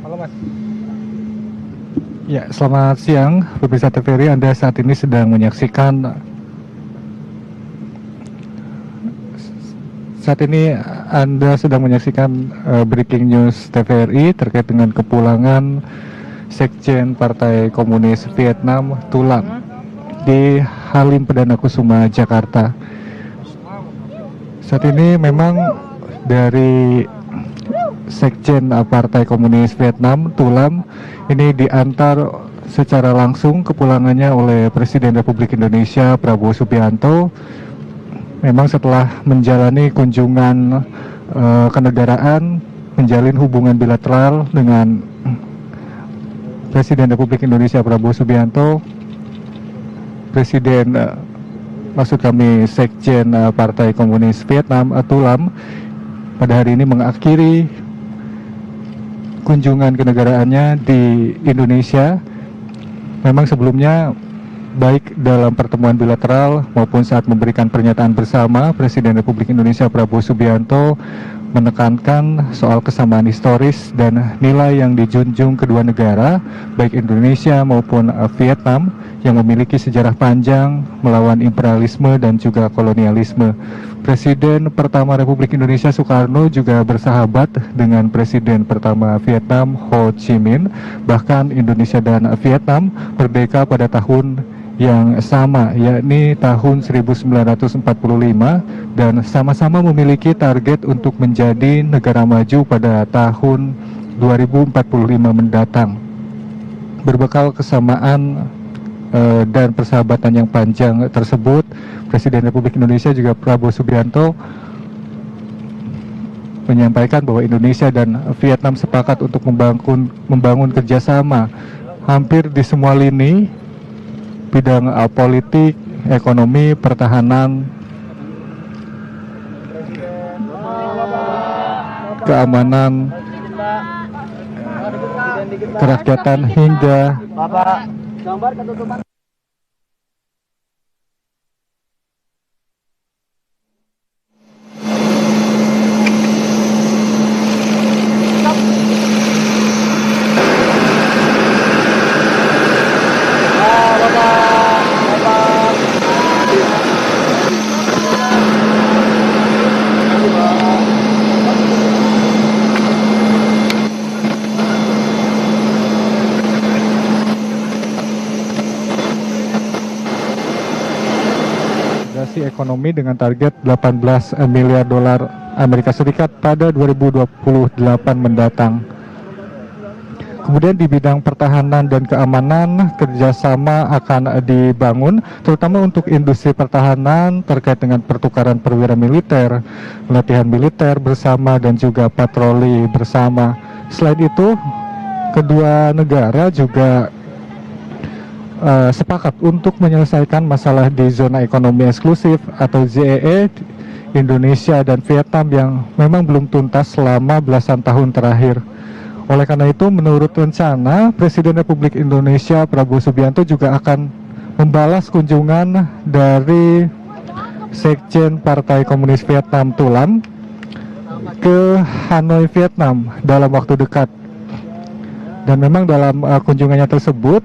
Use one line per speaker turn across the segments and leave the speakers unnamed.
Halo Mas. Ya, selamat siang pemirsa TVRI. Anda saat ini sedang menyaksikan breaking news TVRI terkait dengan kepulangan Sekjen Partai Komunis Vietnam Thulam di Halim Perdana Kusuma, Jakarta. Saat ini memang dari Sekjen Partai Komunis Vietnam Thulam ini diantar secara langsung kepulangannya oleh Presiden Republik Indonesia Prabowo Subianto. Memang setelah menjalani kunjungan kenegaraan, menjalin hubungan bilateral dengan Presiden Republik Indonesia Prabowo Subianto, Sekjen Partai Komunis Vietnam Thulam pada hari ini mengakhiri kunjungan kenegaraannya di Indonesia. Memang sebelumnya baik dalam pertemuan bilateral maupun saat memberikan pernyataan bersama, Presiden Republik Indonesia Prabowo Subianto menekankan soal kesamaan historis dan nilai yang dijunjung kedua negara, baik Indonesia maupun Vietnam, yang memiliki sejarah panjang melawan imperialisme dan juga kolonialisme. Presiden pertama Republik Indonesia Soekarno juga bersahabat dengan Presiden pertama Vietnam Ho Chi Minh. Bahkan Indonesia dan Vietnam merdeka pada tahun yang sama, yakni tahun 1945, dan sama-sama memiliki target untuk menjadi negara maju pada tahun 2045 mendatang. Berbekal kesamaan dan persahabatan yang panjang tersebut, Presiden Republik Indonesia juga Prabowo Subianto menyampaikan bahwa Indonesia dan Vietnam sepakat untuk membangun kerjasama hampir di semua lini bidang politik, ekonomi, pertahanan, keamanan, kerakyatan hingga gambar ketutupan. Ekonomi dengan target 18 miliar dolar Amerika Serikat pada 2028 mendatang. Kemudian di bidang pertahanan dan keamanan, kerjasama akan dibangun, terutama untuk industri pertahanan terkait dengan pertukaran perwira militer, latihan militer bersama, dan juga patroli bersama. Selain itu, kedua negara juga sepakat untuk menyelesaikan masalah di zona ekonomi eksklusif atau ZEE Indonesia dan Vietnam yang memang belum tuntas selama belasan tahun terakhir. Oleh karena itu, menurut rencana, Presiden Republik Indonesia Prabowo Subianto juga akan membalas kunjungan dari Sekjen Partai Komunis Vietnam Thulam ke Hanoi, Vietnam dalam waktu dekat. Dan memang dalam kunjungannya tersebut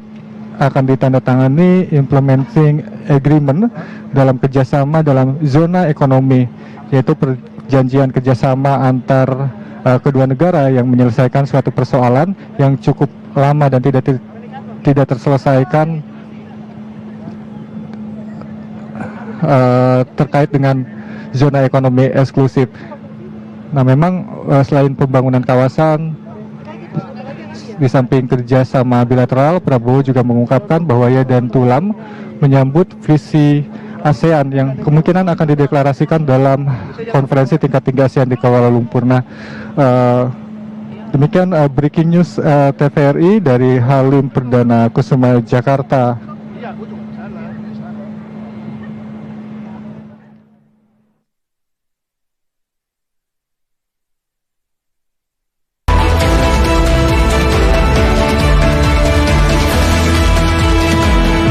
akan ditandatangani implementing agreement dalam kerjasama dalam zona ekonomi, yaitu perjanjian kerjasama antar kedua negara yang menyelesaikan suatu persoalan yang cukup lama dan tidak terselesaikan terkait dengan zona ekonomi eksklusif. Nah, memang selain pembangunan kawasan, di samping kerjasama bilateral, Prabowo juga mengungkapkan bahwa ia dan Thulam menyambut visi ASEAN yang kemungkinan akan dideklarasikan dalam konferensi tingkat tinggi ASEAN di Kuala Lumpur. Nah, demikian breaking news TVRI dari Halim Perdana Kusuma, Jakarta.